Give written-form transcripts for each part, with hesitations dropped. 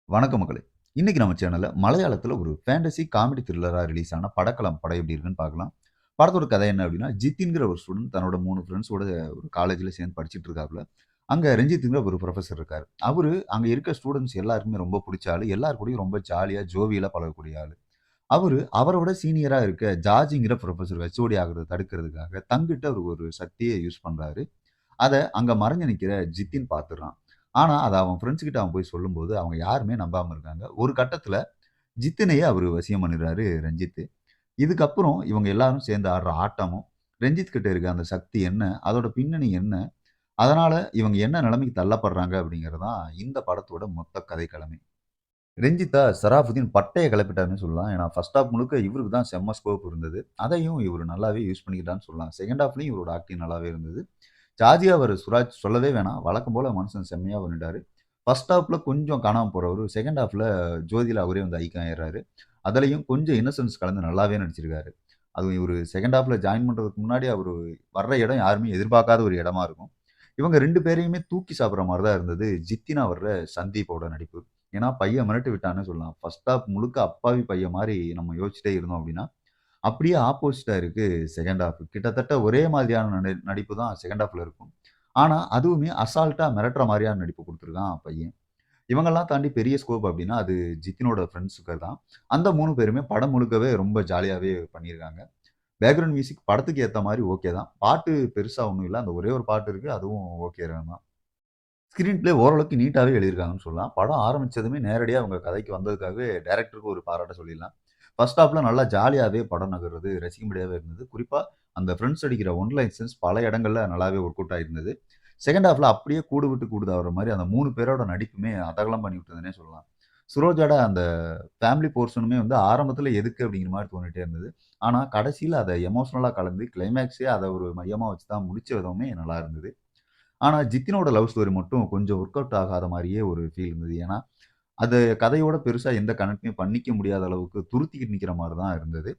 வணக்கம் மக்களே! இன்னைக்கு நம்ம சேனல்ல மலையாளத்தில ஒரு ஃபேண்டசி காமெடி த்ரில்லரா ரிலீஸ் ஆன படகளம் படம் எப்படி இருக்குன்னு பார்க்கலாம். படத்தோட கதை என்ன அப்படின்னா, ஜித்தின்ங்கிற ஒரு ஸ்டூடண்ட் தன்னோட 3 ஃபிரெண்ட்ஸோட ஒரு காலேஜ்ல சேர்ந்து படிச்சுட்டு இருக்காப்ல. அங்க ரஞ்சித்ங்கிற ஒரு புரொஃபசர் இருக்காரு. அவரு அங்க இருக்க ஸ்டூடண்ட்ஸ் எல்லாருக்குமே ரொம்ப புடிச்ச ஆளு. எல்லார் கூடயும் ரொம்ப ஜாலியா, ஜோவியலா பழகக்கூடிய ஆளு. அவரோட சீனியரா இருக்க ஜார்ஜ்ங்கிற புரொஃபசர் ஹெச்ஓடி ஆகுறத தடுக்கிறதுக்காக தங்கிட்ட அவரு ஒரு சக்திய யூஸ் பண்றாரு. அத அங்க மறைஞ்சு நிக்கிற ஜித்தின் பார்த்துடுறான். ஆனா, அத அவன் ஃபிரெண்ட்ஸ் கிட்ட அவன் போய் சொல்லும்போது, அவங்க யாருமே நம்பாம இருக்காங்க. ஒரு கட்டத்துல ஜித்தினையே அவரு வசியம் பண்ணிடுறாரு ரஞ்சித்து. இதுக்கப்புறம் இவங்க எல்லாரும் சேர்ந்து ஆடுற ஆட்டமும், ரஞ்சித் கிட்ட இருக்க அந்த சக்தி என்ன? அதோட பின்னணி என்ன? அதனால இவங்க என்ன நிலைமைக்கு தள்ளப்படுறாங்க? அப்படிங்கிறது தான் இந்த படத்தோட மொத்த கதைக்களமே. ரஞ்சித்தா சராஃபுதீன் பட்டைய கிளப்பிட்டாருன்னு சொல்லலாம். ஏன்னா, ஃபர்ஸ்ட் ஹாஃப் முழுக்க இவருக்கு தான் செம்ம ஸ்கோப் இருந்தது. அதையும் இவரு நல்லாவே யூஸ் பண்ணிக்கிட்டார்ன்னு சொல்லலாம். செகண்ட் ஹாஃப்லயும் இவரோட ஆக்டிங் நல்லாவே இருந்தது. ஜார்ஜியா சுராஜ் சொல்லவே வேணாம். வழக்கம் போல மனுஷன் செம்மையா பண்ணிட்டாரு. ஃபர்ஸ்ட் ஹாஃப்ல கொஞ்சம் காணாம போறவரு, செகண்ட் ஹாஃப்ல ஜோதியில அவரே வந்து ஐக்கியம் ஆயிடுறாரு. அதுலயும் கொஞ்சம் இன்னசென்ஸ் கலந்து நல்லாவே நடிச்சிருக்காரு. அதுவும் இவரு செகண்ட் ஹாஃப்ல ஜாயின் பண்றதுக்கு முன்னாடி அவரு வர்ற இடம் யாருமே எதிர்பார்க்காத ஒரு இடமா இருக்கும். இவங்க 2 பேரையுமே தூக்கி சாப்பிடுற மாரி தான் இருந்தது. ஜித்தினா வர்ற சந்தீப்போட நடிப்பு. ஏன்னா, பையன் மிரட்டி விட்டான்னு சொல்லலாம். ஃபர்ஸ்ட் ஹாஃப் முழுக்க அப்பாவி பையன் மாரி நம்ம யோசிச்சுட்டே இருந்தோம் அப்டின்னா, அப்படியே ஆப்போசிட்டா இருக்கு செகண்ட் ஹால்ஃப். கிட்டத்தட்ட ஒரே மாதிரியான நடிப்பு தான் செகண்ட் ஹால்ஃப்ல இருக்கும். ஆனா, அதுவுமே அசால்ட்டா மிரட்டுற மாரியான நடிப்பு குடுத்துருக்கான் பையன். இவங்கலாம் தாண்டி பெரிய ஸ்கோப் அப்டின்னா, அது ஜித்தினோட ஃபிரெண்ட்ஸுக்கு தான். அந்த 3 பேருமே படம் முழுக்கவே ரொம்ப ஜாலியாவே பண்ணியிருக்காங்க. பேக்கிரவுண்ட் மியூசிக் படத்துக்கு ஏத்த மாரி ஓகே தான். பாட்டு பெருசா ஒண்ணும் இல்ல. அந்த ஒரே ஒரு பாட்டு இருக்கு. அதுவும் ஓகே தான். ஸ்கிரீன் பிளே ஓரளவுக்கு நீட்டாவே எழுதியிருக்காங்கன்னு சொல்லலாம். படம் ஆரம்பிச்சதுமே நேரடியா அவங்க கதைக்கு வந்ததுக்காகவே டைரக்டருக்கு ஒரு பாராட்ட சொல்லிடலாம். ஃபர்ஸ்ட் ஹாஃப்ல நல்லா ஜாலியாவே படம் நகர்றது ரசிக்கும்படியாவே இருந்தது. குறிப்பா அந்த ஃபிரெண்ட்ஸ் அடிக்கிற ஒன் லைன் சென்ஸ் பல இடங்கள்ல நல்லாவே ஒர்க் அவுட் ஆயிருந்தது. செகண்ட் ஹாஃப்ல அப்படியே கூடு விட்டு கூடு தாவுற மாரி அந்த 3 பேரோட நடிப்புமே அதகலம் பண்ணி விட்டதுன்னே சொல்லலாம். சுரோஜோட அந்த ஃபேமிலி போர்ஷனுமே வந்து ஆரம்பத்துல எதுக்கு அப்படிங்கிற மாரி தோணிட்டே இருந்தது. ஆனா கடைசியில அத எமோஷனலா கலந்து கிளைமாக்ஸே அத ஒரு மையமா வச்சு தான் முடிச்ச விதமே நல்லா இருந்தது. ஆனா, ஜித்தினோட லவ் ஸ்டோரி மட்டும் கொஞ்சம் ஒர்க் அவுட் ஆகாத மாரியே ஒரு ஃபீல் இருந்தது. ஏன்னா, அது கதையோட பெருசா எந்த கனெக்ட்டுமே பண்ணிக்க முடியாத அளவுக்கு துருத்திக்கிட்டு நிக்கிற மாரி தான் இருந்தது.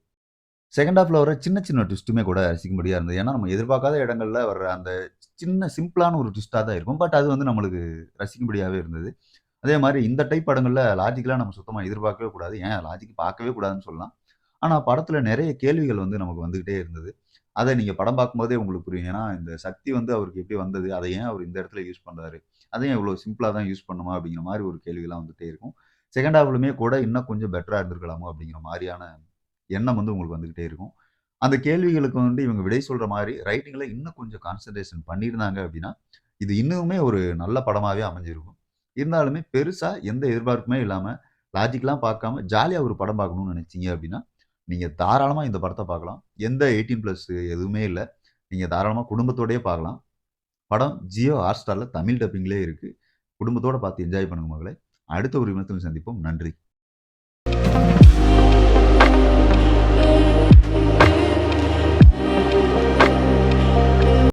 செகண்ட் ஹாஃப்ல வர சின்ன சின்ன ட்விஸ்ட்டுமே கூட ரசிக்கும்படியா இருந்தது. ஏன்னா, நம்ம எதிர்பார்க்காத இடங்கள்ல வர்ற அந்த சின்ன சிம்பிளான ஒரு ட்விஸ்ட்டா தான் இருக்கும். பட் அது வந்து நம்மளுக்கு ரசிக்கும்படியாவே இருந்தது. அதே மாரி இந்த டைப் படங்கள்ல லாஜிக்லாம் நம்ம சுத்தமா எதிர்பார்க்கவே கூடாது. ஏன் லாஜிக் பார்க்கவே கூடாதுன்னு சொல்லலாம். ஆனா, படத்துல நெறைய கேள்விகள் வந்து நமக்கு வந்துகிட்டே இருந்தது. அத நீங்க படம் பார்க்கும்போதே உங்களுக்கு புரியும். ஏன்னா, இந்த சக்தி வந்து அவருக்கு எப்படி வந்தது? அத ஏன் அவர் இந்த இடத்துல யூஸ் பண்றாரு? அத ஏன் இவ்வளோ சிம்பிளா தான் யூஸ் பண்ணுமா? அப்படிங்கிற மாரி ஒரு கேள்விலாம் வந்துட்டே இருக்கும். செகண்ட் ஹாஃப்லுமே கூட இன்னும் கொஞ்சம் பெட்டரா இருந்திருக்கலாமோ? அப்படிங்கிற மாரியான எண்ணம் வந்து உங்களுக்கு வந்துகிட்டே இருக்கும். அந்த கேள்விகளுக்கு வந்து இவங்க விடை சொல்ற மாரி ரைட்டிங்ல இன்னும் கொஞ்சம் கான்சன்ட்ரேஷன் பண்ணியிருந்தாங்க அப்படின்னா, இது இன்னுமே ஒரு நல்ல படமாவே அமைஞ்சிருக்கும். இருந்தாலுமே பெருசா எந்த எதிர்பார்ப்புமே இல்லாம, லாஜிக்லாம் பார்க்காம ஜாலியா ஒரு படம் பார்க்கணும்னு நெனைச்சீங்க அப்படின்னா, நீங்க தாராளமா இந்த படத்த பார்க்கலாம். எந்த 18+ எதுவுமே இல்ல. நீங்க தாராளமா குடும்பத்தோடயே பார்க்கலாம். படம் ஜியோ ஹாட்ஸ்டார்ல தமிழ் டப்பிங்லயே இருக்கு. குடும்பத்தோட பார்த்து என்ஜாய் பண்ணுங்க மகளே. அடுத்த ஒரு விமர்சனத்தில் சந்திப்போம். நன்றி.